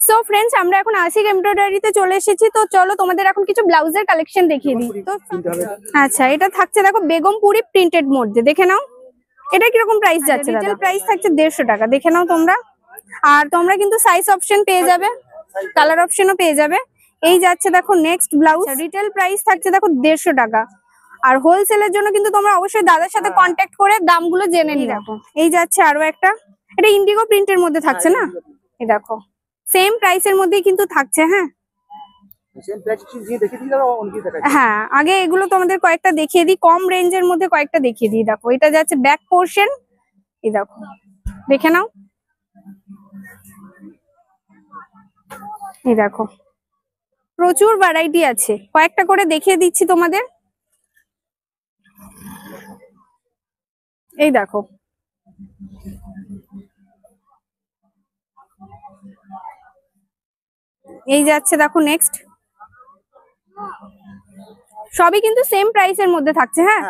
So friends, আমরা এখন আশিক এমব্রয়ডারিতে চলে এসেছি। তো চলো তোমাদের এখন কিছু ব্লাউজের কালেকশন দেখিয়ে দিই। তো আচ্ছা, এটা থাকছে দেখো বেগমপুরি প্রিন্টেড মধ্যে, দেখে নাও এটা কিরকম প্রাইস যাচ্ছে। রিটেল প্রাইস থাকছে 150 টাকা, দেখে নাও তোমরা। আর তোমরা কিন্তু সাইজ অপশন পেয়ে যাবে, কালার অপশনও পেয়ে যাবে। এই যাচ্ছে দেখো নেক্সট ব্লাউজ, রিটেল প্রাইস থাকছে দেখো 150 টাকা। আর হোলসেলের জন্য কিন্তু তোমরা অবশ্যই দাদার সাথে কন্ট্যাক্ট করে দামগুলো জেনে নিও। দেখো এই যাচ্ছে আরো একটা, এটা ইন্ডিগো প্রিন্টের মধ্যে থাকছে না, এই দেখো সেম প্রাইসের মধ্যেই কিন্তু থাকছে। হ্যাঁ, আগে এগুলো তোমাদের কয়েকটা দেখিয়ে দিই, কম রেঞ্জের মধ্যে কয়েকটা দেখিয়ে দিই। দেখো এটা যাচ্ছে ব্যাক পোর্শন, এই দেখো দেখে নাও, এই দেখো প্রচুর ভ্যারাইটি আছে, কয়েকটা করে দেখিয়ে দিচ্ছি তোমাদের। এই দেখো এই যাচ্ছে দেখো নেক্সট, সবই কিন্তু সেম প্রাইসের মধ্যে থাকছে। হ্যাঁ,